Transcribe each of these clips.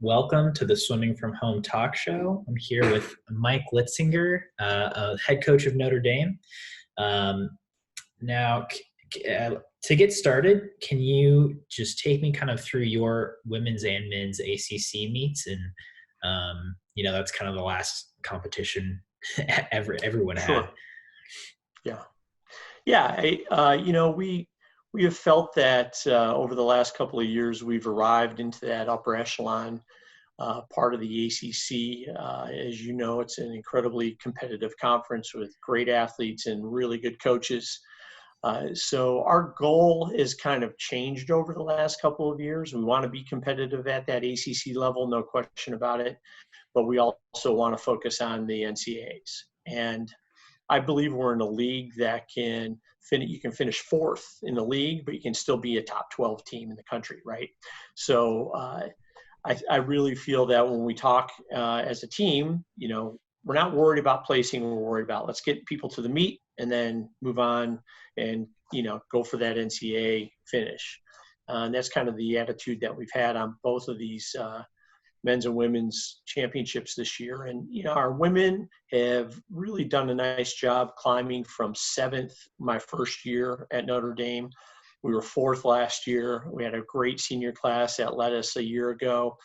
Welcome to the Swimming from Home talk show. I'm here with Mike Litzinger, head coach of Notre Dame. Um, now, to get started, can you just take me kind of through your women's and men's ACC meets? And, that's kind of the last competition everyone had. Sure. Yeah. Yeah. We have felt that over the last couple of years, we've arrived into that upper echelon part of the ACC. As you know, it's an incredibly competitive conference with great athletes and really good coaches. So our goal has kind of changed over the last couple of years. We want to be competitive at that ACC level, no question about it. But we also want to focus on the NCAAs. And I believe we're in a league that you can finish fourth in the league, but you can still be a top 12 team in the country, right? So I really feel that when we talk as a team, we're not worried about placing. We're worried about let's get people to the meet and then move on and, go for that NCAA finish. And that's kind of the attitude that we've had on both of these men's and women's championships this year. And, our women have really done a nice job climbing from seventh my first year at Notre Dame. We were fourth last year. We had a great senior class that led us a year ago.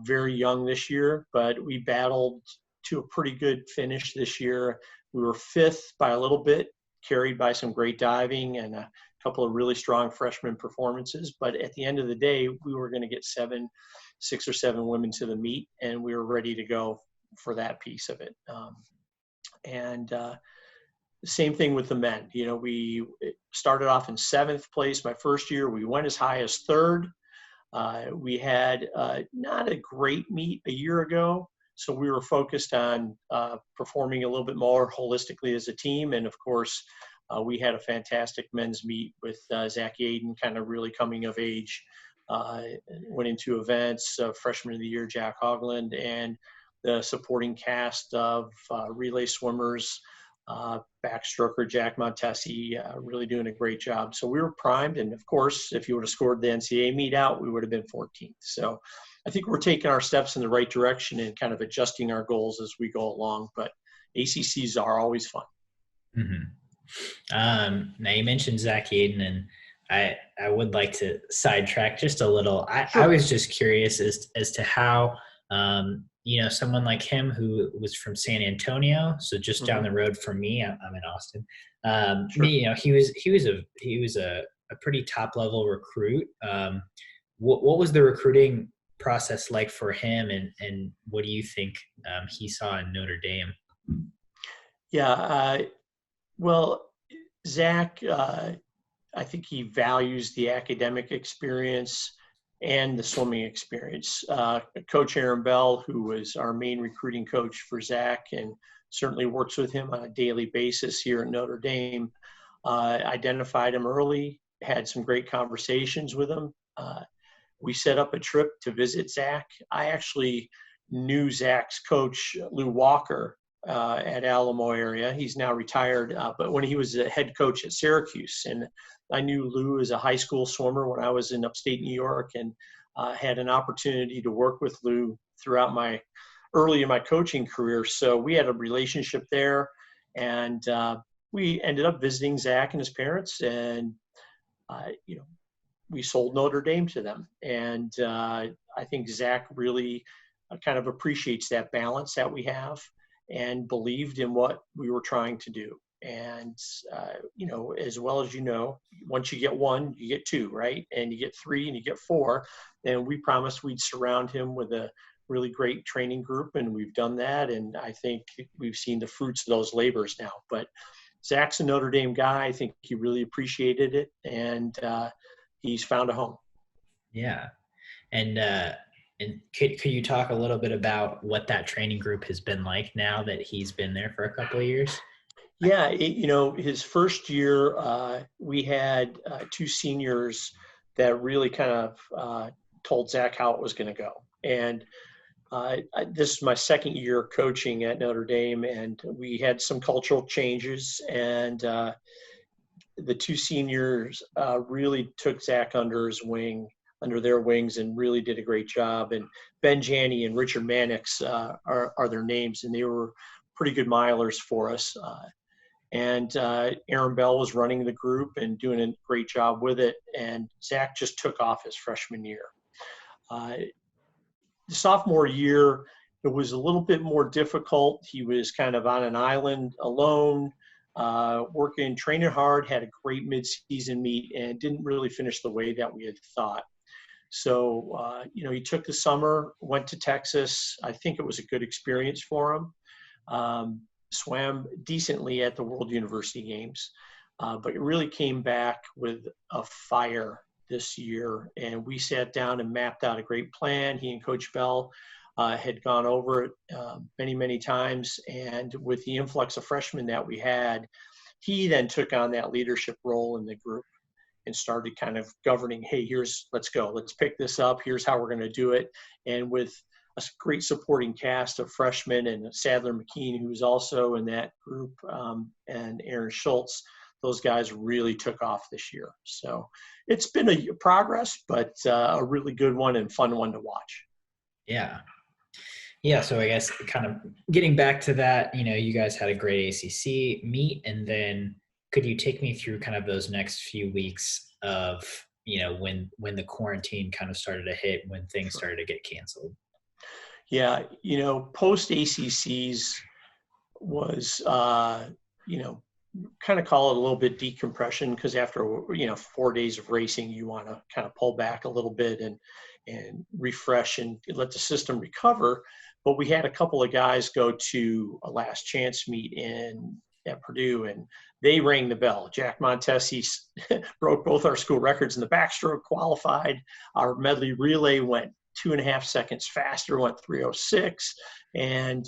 Very young this year, but we battled to a pretty good finish this year. We were fifth by a little bit, carried by some great diving and a couple of really strong freshman performances. But at the end of the day, we were going to get 6 or 7 women to the meet, and we were ready to go for that piece of it. The same thing with the men. We started off in 7th place my first year. We went as high as 3rd. We had not a great meet a year ago, so we were focused on performing a little bit more holistically as a team. And of course, we had a fantastic men's meet with Zack, Aidan kind of really coming of age. Went into events, freshman of the year, Jack Hogland, and the supporting cast of relay swimmers, backstroker Jack Montesi, really doing a great job. So we were primed. And of course, if you would have scored the NCAA meet out, we would have been 14th. So I think we're taking our steps in the right direction and kind of adjusting our goals as we go along. But ACCs are always fun. Mm-hmm. Now you mentioned Zack Aidan, and I would like to sidetrack just a little. Sure. I was just curious as to how, someone like him who was from San Antonio, so just down the road from me, I'm in Austin. Sure. He was a pretty top level recruit. What was the recruiting process like for him, and what do you think he saw in Notre Dame? Yeah, well, Zack, I think he values the academic experience and the swimming experience. Coach Aaron Bell, who was our main recruiting coach for Zack and certainly works with him on a daily basis here at Notre Dame, identified him early, had some great conversations with him. We set up a trip to visit Zack. I actually knew Zack's coach, Lou Walker, at Alamo area. He's now retired, but when he was a head coach at Syracuse, and I knew Lou as a high school swimmer when I was in upstate New York, and had an opportunity to work with Lou throughout early in my coaching career. So we had a relationship there, and we ended up visiting Zack and his parents, and we sold Notre Dame to them. And I think Zack really kind of appreciates that balance that we have and believed in what we were trying to do. And, as well as once you get 1, you get 2, right? And you get 3 and you get 4. And we promised we'd surround him with a really great training group, and we've done that. And I think we've seen the fruits of those labors now. But Zack's a Notre Dame guy. I think he really appreciated it, and he's found a home. Yeah. And could you talk a little bit about what that training group has been like now that he's been there for a couple of years? Yeah, his first year, we had 2 seniors that really kind of told Zack how it was going to go. And this is my second year coaching at Notre Dame, and we had some cultural changes, and the 2 seniors really took Zack under their wings and really did a great job. And Ben Janney and Richard Mannix are their names, and they were pretty good milers for us. And Aaron Bell was running the group and doing a great job with it. And Zack just took off his freshman year. The sophomore year, it was a little bit more difficult. He was kind of on an island alone, working, training hard, had a great midseason meet, and didn't really finish the way that we had thought. So, he took the summer, went to Texas. I think it was a good experience for him. Swam decently at the World University Games, but it really came back with a fire this year. And we sat down and mapped out a great plan. He and Coach Bell had gone over it many, many times. And with the influx of freshmen that we had, he then took on that leadership role in the group and started kind of governing, hey, let's go, let's pick this up. Here's how we're going to do it. And with a great supporting cast of freshmen and Sadler McKean, who was also in that group, and Aaron Schultz, those guys really took off this year. So it's been a progress, but a really good one and fun one to watch. Yeah. Yeah. So I guess kind of getting back to that, you guys had a great ACC meet, and then could you take me through kind of those next few weeks of, when the quarantine kind of started to hit, when things started to get canceled? Yeah, post ACCs was, kind of call it a little bit decompression, because after, 4 days of racing, you want to kind of pull back a little bit and refresh and let the system recover. But we had a couple of guys go to a last chance meet at Purdue, and they rang the bell. Jack Montesi broke both our school records in the backstroke, qualified. Our medley relay went 2.5 seconds faster, went 3:06, and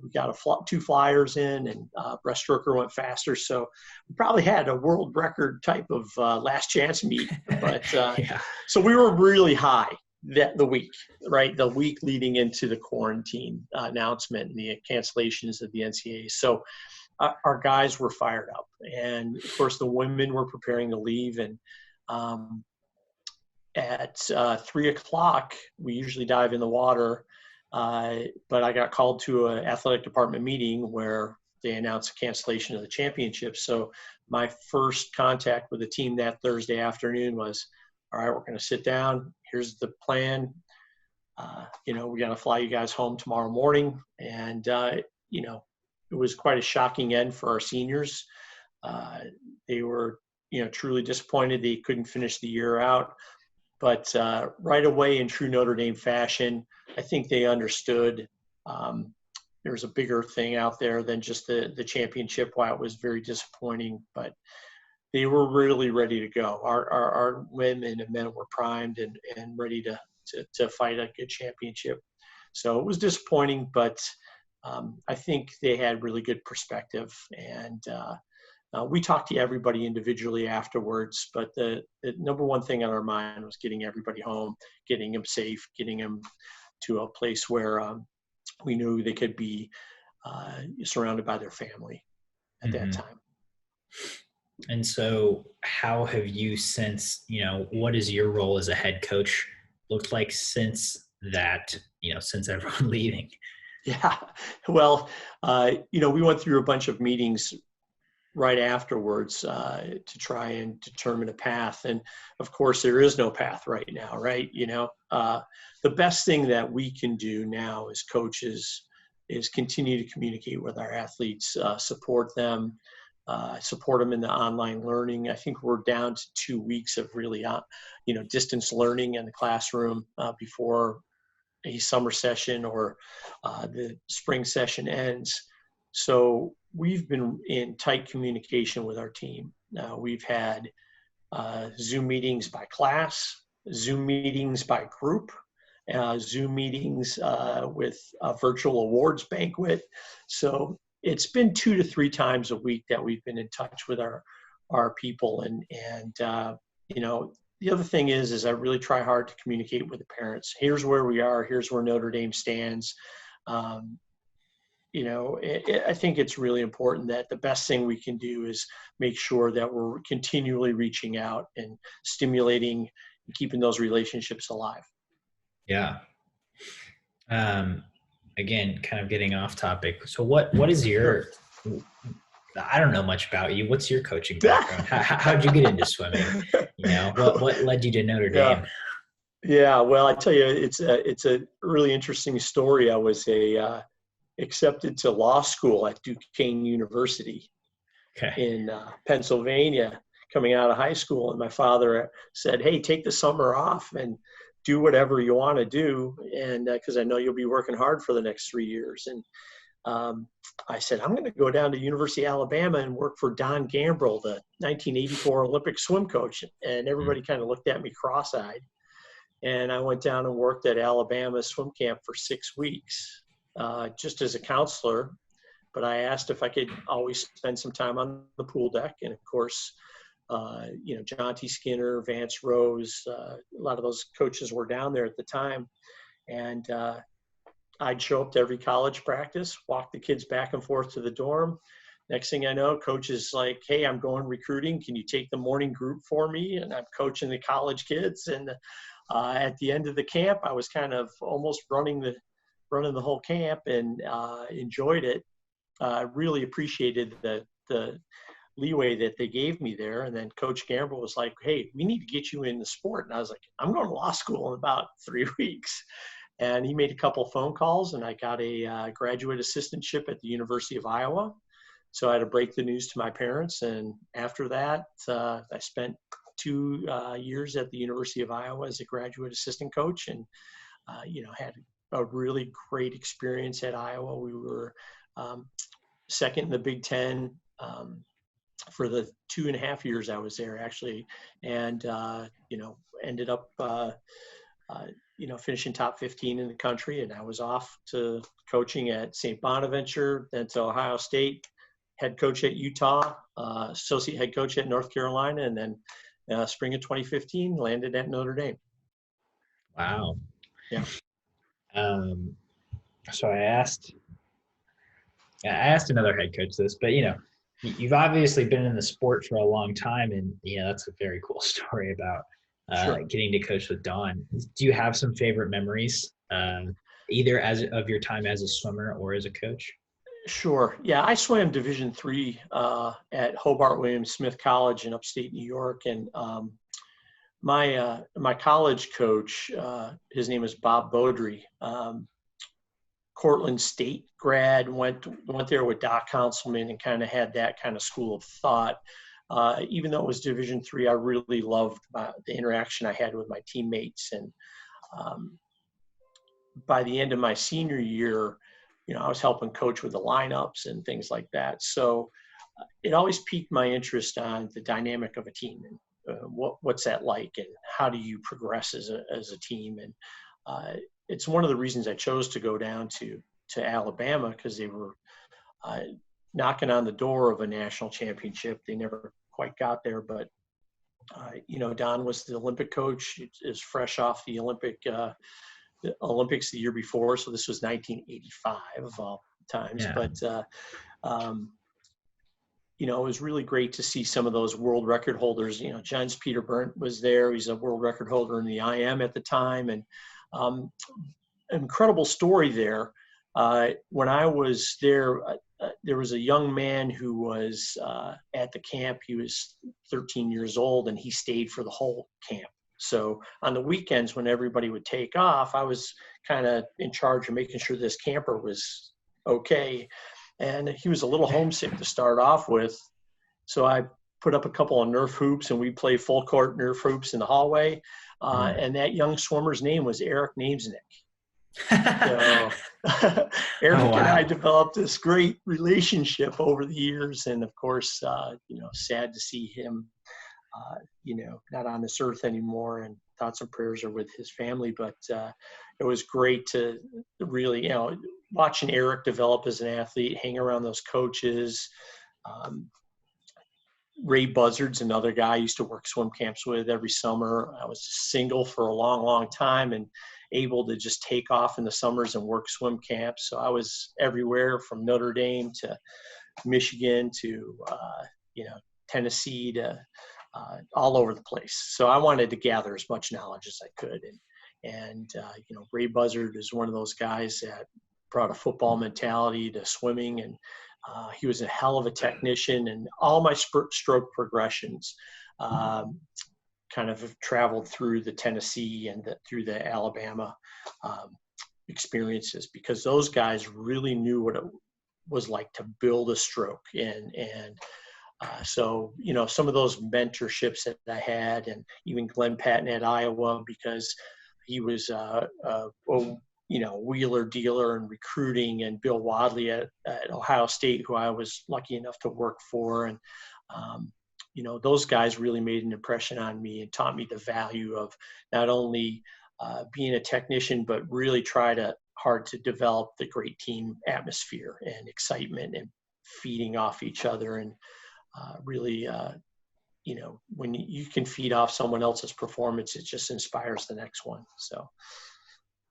we got two flyers in, and breaststroker went faster. So we probably had a world record type of last chance meet, but Yeah. So we were really high the week, right? The week leading into the quarantine announcement and the cancellations of the NCAA. So our guys were fired up, and of course the women were preparing to leave, and at 3:00, we usually dive in the water, but I got called to an athletic department meeting where they announced the cancellation of the championships. So my first contact with the team that Thursday afternoon was, all right, we're going to sit down. Here's the plan. We got to fly you guys home tomorrow morning. And, it was quite a shocking end for our seniors. They were, truly disappointed they couldn't finish the year out. But right away, in true Notre Dame fashion, I think they understood there's a bigger thing out there than just the championship, while it was very disappointing. But they were really ready to go. Our women and men were primed and ready to fight a good championship. So it was disappointing, but I think they had really good perspective. And we talked to everybody individually afterwards, but the number one thing on our mind was getting everybody home, getting them safe, getting them to a place where we knew they could be surrounded by their family at that time. And so how have you since, what is your role as a head coach looked like since that, since everyone leaving? Yeah, well, we went through a bunch of meetings right afterwards to try and determine a path. And of course, there is no path right now, right? The best thing that we can do now as coaches is continue to communicate with our athletes, support them in the online learning. I think we're down to 2 weeks of really, distance learning in the classroom before a summer session or the spring session ends. So we've been in tight communication with our team. We've had Zoom meetings by class, Zoom meetings by group, Zoom meetings with a virtual awards banquet. So it's been 2 to 3 times a week that we've been in touch with our people. And the other thing is I really try hard to communicate with the parents. Here's where we are. Here's where Notre Dame stands. I think it's really important that the best thing we can do is make sure that we're continually reaching out and stimulating and keeping those relationships alive. Yeah. Um, Again, kind of getting off topic. So what is Sure. your, I don't know much about you. What's your coaching background? How'd you get into swimming? What led you to Notre Yeah. Dame? Yeah. Well, I tell you, it's a really interesting story. I was accepted to law school at Duquesne University Okay. in Pennsylvania coming out of high school. And my father said, "Hey, take the summer off and do whatever you want to do. And because I know you'll be working hard for the next 3 years." And um, I said, "I'm going to go down to University of Alabama and work for Don Gambrell, the 1984 Olympic swim coach." And Mm. everybody kind of looked at me cross-eyed. And I went down and worked at Alabama swim camp for 6 weeks, just as a counselor. But I asked if I could always spend some time on the pool deck. And of course, John T. Skinner, Vance Rose, a lot of those coaches were down there at the time. And I'd show up to every college practice, walk the kids back and forth to the dorm. Next thing I know, coach is like, "Hey, I'm going recruiting. Can you take the morning group for me?" And I'm coaching the college kids. And at the end of the camp, I was kind of almost running the whole camp, and enjoyed it. Really appreciated the leeway that they gave me there. And then Coach Gamble was like, "Hey, we need to get you in the sport." And I was like, "I'm going to law school in about 3 weeks." And he made a couple of phone calls, and I got a graduate assistantship at the University of Iowa. So I had to break the news to my parents. And after that, I spent 2 years at the University of Iowa as a graduate assistant coach, and had a really great experience at Iowa. We were second in the Big Ten for the 2.5 years I was there, actually, and ended up finishing top 15 in the country. And I was off to coaching at St. Bonaventure, then to Ohio State, head coach at Utah, associate head coach at North Carolina, and then spring of 2015 landed at Notre Dame. Wow. Yeah. So I asked another head coach this, but you've obviously been in the sport for a long time, and that's a very cool story about Sure. getting to coach with Don. Do you have some favorite memories, either as of your time as a swimmer or as a coach? Sure. Yeah, I swam Division III at Hobart William Smith College in upstate New York, and my college coach, his name is Bob Beaudry. Cortland State grad, went there with Doc Councilman, and kind of had that kind of school of thought. Even though it was Division III, I really loved the interaction I had with my teammates. And by the end of my senior year, I was helping coach with the lineups and things like that. So it always piqued my interest on the dynamic of a team, and what's that like, and how do you progress as a team. And it's one of the reasons I chose to go down to Alabama, because they were knocking on the door of a national championship. They never quite got there, but Don was the Olympic coach. Is fresh off the Olympics the year before, so this was 1985 of all times. Yeah. But it was really great to see some of those world record holders. Jens Peter Berndt was there. He's a world record holder in the IM at the time, and incredible story there. When I was there, there was a young man who was at the camp. He was 13 years old, and he stayed for the whole camp. So on the weekends, when everybody would take off, I was kind of in charge of making sure this camper was okay. And he was a little homesick to start off with. So I put up a couple of Nerf hoops, and we played full court Nerf hoops in the hallway. And that young swimmer's name was Eric Namesnick. So Eric Oh, wow. and I developed this great relationship over the years. And of course, sad to see him, not on this earth anymore, and thoughts and prayers are with his family. But it was great to really, watching Eric develop as an athlete, hang around those coaches. Ray Buzzard's another guy I used to work swim camps with every summer. I was single for a long, long time, and able to just take off in the summers and work swim camps. So I was everywhere from Notre Dame to Michigan to, Tennessee to all over the place. So I wanted to gather as much knowledge as I could. And Ray Buzzard is one of those guys that brought a football mentality to swimming, and he was a hell of a technician. And all my stroke progressions kind of have traveled through the Tennessee and through the Alabama experiences, because those guys really knew what it was like to build a stroke. So some of those mentorships that I had, and even Glenn Patton at Iowa, because he was wheeler dealer and recruiting, and Bill Wadley at Ohio State, who I was lucky enough to work for. And those guys really made an impression on me and taught me the value of not only being a technician, but really hard to develop the great team atmosphere and excitement and feeding off each other. And really, when you can feed off someone else's performance, it just inspires the next one. So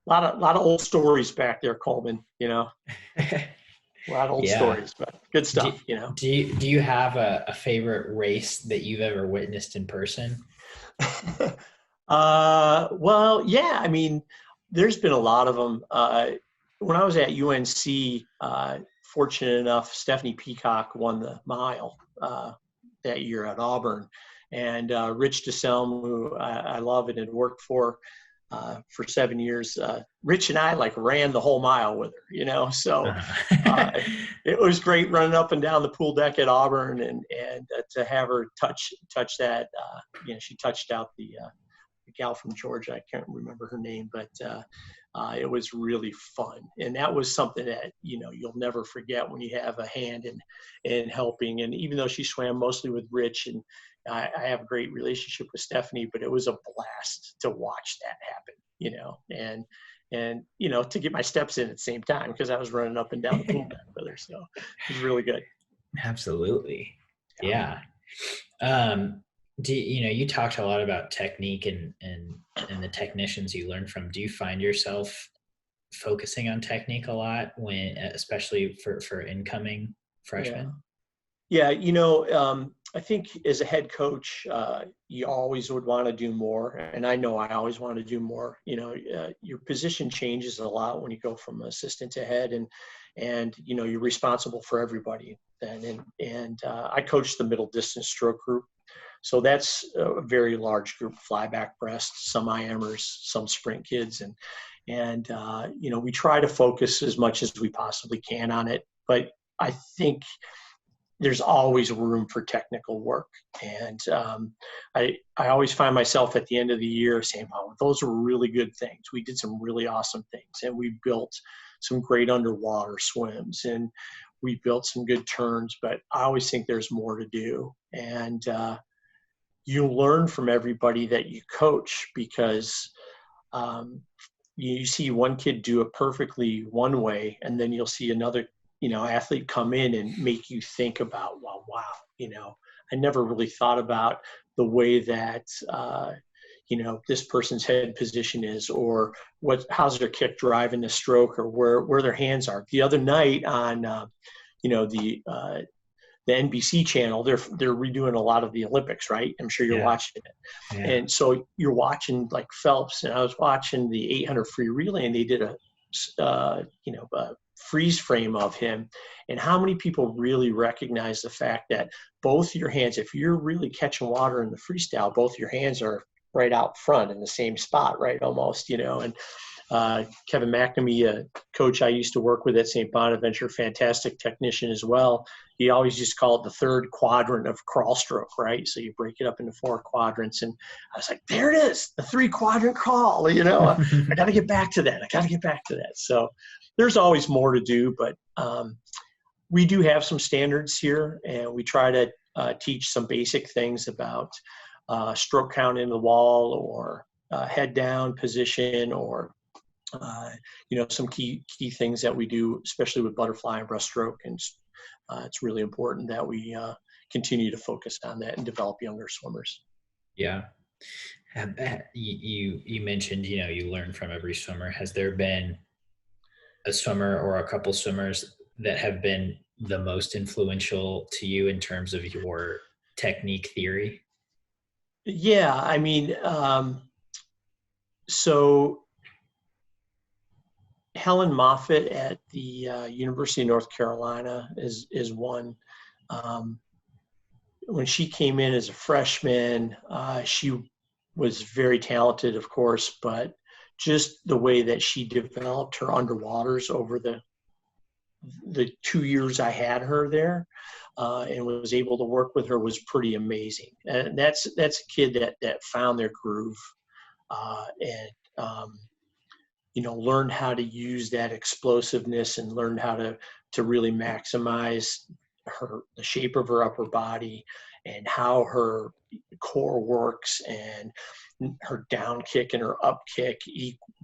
a lot of old stories back there, Coleman, A lot of old stories, but good stuff, Do you have a favorite race that you've ever witnessed in person? Well, yeah, I mean, there's been a lot of them. When I was at UNC, fortunate enough, Stephanie Peacock won the mile that year at Auburn. And Rich DeSelm, who I love and had worked for 7 years, Rich and I ran the whole mile with her, so it was great running up and down the pool deck at Auburn, and to have her touch that, she touched out the gal from Georgia. I can't remember her name, but it was really fun. And that was something that, you'll never forget when you have a hand in helping. And even though she swam mostly with Rich, and I have a great relationship with Stephanie, but it was a blast to watch that happen, and to get my steps in at the same time, because I was running up and down the pool deck with her. So it was really good. Absolutely. Yeah. You talked a lot about technique and the technicians you learn from. Do you find yourself focusing on technique a lot especially for incoming freshmen? Yeah. I think as a head coach, you always would want to do more. And I know I always want to do more. Your position changes a lot when you go from assistant to head, and you're responsible for everybody then. And I coached the middle distance stroke group. So that's a very large group, flyback breasts, some IMers, some sprint kids. And we try to focus as much as we possibly can on it. But I think there's always room for technical work. And I always find myself at the end of the year saying, wow, those are really good things. We did some really awesome things, and we built some great underwater swims, and we built some good turns, but I always think there's more to do. And you learn from everybody that you coach, because you see one kid do it perfectly one way, and then you'll see another athlete come in and make you think about, well, wow, I never really thought about the way that, this person's head position is, or how's their kick driving the stroke, or where their hands are. The other night on, the NBC channel, they're redoing a lot of the Olympics, right? I'm sure you're watching it. Yeah. And so you're watching like Phelps, and I was watching the 800 free relay, and they did a freeze frame of him, and how many people really recognize the fact that both your hands, if you're really catching water in the freestyle, both your hands are right out front in the same spot, right? Almost, and Kevin McNamee, a coach I used to work with at St. Bonaventure, fantastic technician as well. He always just called it the third quadrant of crawl stroke, right? So you break it up into 4 quadrants, and I was like, there it is, the 3-quadrant crawl, I got to get back to that. So there's always more to do, but we do have some standards here, and we try to teach some basic things about stroke count in the wall, or head down position, or some key things that we do, especially with butterfly and breaststroke. And it's really important that we continue to focus on that and develop younger swimmers. Yeah. You mentioned, you learn from every swimmer. Has there been a swimmer or a couple swimmers that have been the most influential to you in terms of your technique theory? Yeah, I mean, so Helen Moffitt at the University of North Carolina is one. When she came in as a freshman, she was very talented, of course, but just the way that she developed her underwaters over the 2 years I had her there, and was able to work with her was pretty amazing. And that's a kid that found their groove, and learned how to use that explosiveness and learned how to really maximize the shape of her upper body and how her core works, and her down kick and her up kick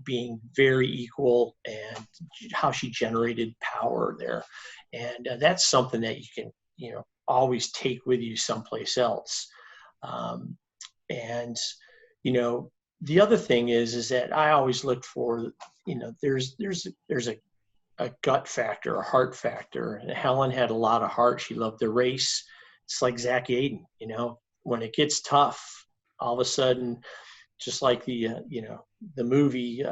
being very equal, and how she generated power there. And that's something that you can, always take with you someplace else. And, the other thing is that I always look for, there's a gut factor, a heart factor. And Helen had a lot of heart. She loved the race. It's like Zack Aidan, when it gets tough, all of a sudden, just like the movie,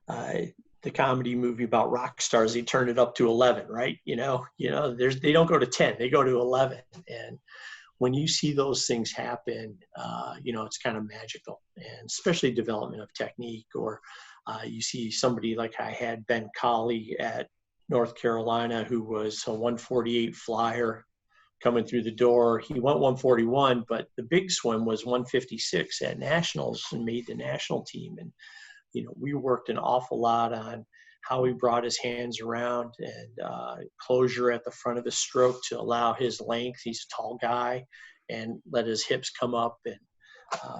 the comedy movie about rock stars, they turn it up to 11, right? They don't go to 10, they go to 11. And when you see those things happen, it's kind of magical, and especially development of technique. Or you see somebody like I had Ben Colley at North Carolina, who was a 148 flyer coming through the door. He went 141, but the big swim was 156 at nationals and made the national team. And, we worked an awful lot on how he brought his hands around and closure at the front of the stroke to allow his length. He's a tall guy, and let his hips come up and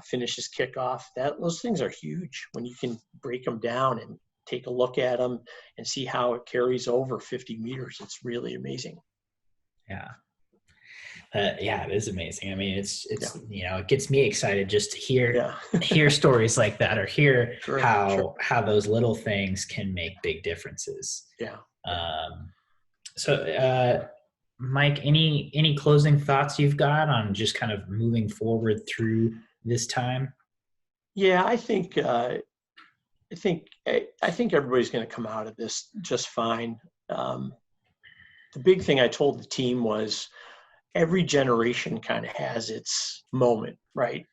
finish his kickoff. Those things are huge when you can break them down and take a look at them and see how it carries over 50 meters. It's really amazing. Yeah. It is amazing. I mean, it's it gets me excited just to hear stories like that, or hear how those little things can make big differences. Yeah. So, Mike, any closing thoughts you've got on just kind of moving forward through this time? Yeah, I think everybody's going to come out of this just fine. The big thing I told the team was, every generation kind of has its moment, right?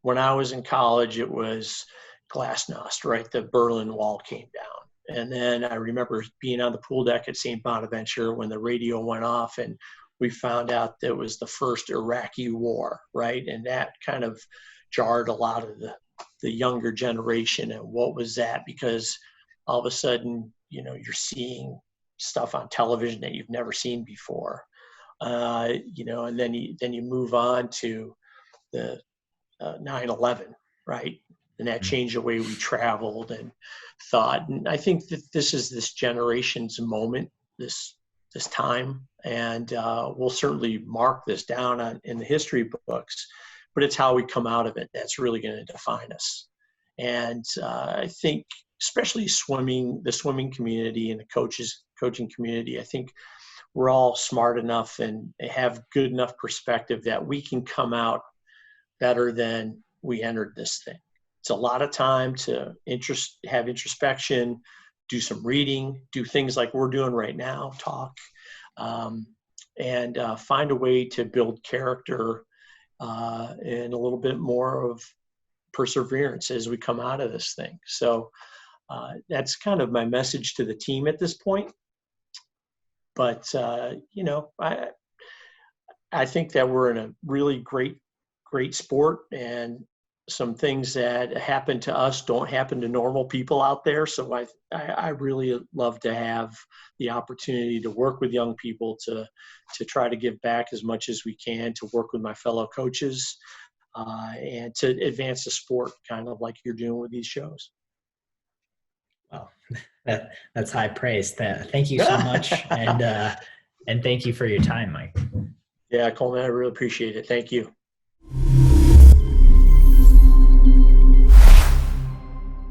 When I was in college, it was Glasnost, right? The Berlin Wall came down. And then I remember being on the pool deck at St. Bonaventure when the radio went off, and we found out that it was the first Iraqi war, right? And that kind of jarred a lot of the younger generation. And what was that? Because all of a sudden, you're seeing stuff on television that you've never seen before. And then you move on to the 9/11, right? And that changed the way we traveled and thought. And I think that this is this generation's moment, this time, and we'll certainly mark this down in the history books. But it's how we come out of it that's really going to define us. And I think, especially the swimming community and the coaching community, I think we're all smart enough and have good enough perspective that we can come out better than we entered this thing. It's a lot of time to have introspection, do some reading, do things like we're doing right now, talk, and find a way to build character and a little bit more of perseverance as we come out of this thing. So that's kind of my message to the team at this point. But, I think that we're in a really great sport, and some things that happen to us don't happen to normal people out there. So I really love to have the opportunity to work with young people, to try to give back as much as we can, to work with my fellow coaches, and to advance the sport, kind of like you're doing with these shows. Well, that's high praise. Thank you so much, and thank you for your time, Mike. Yeah, Coleman, I really appreciate it. Thank you.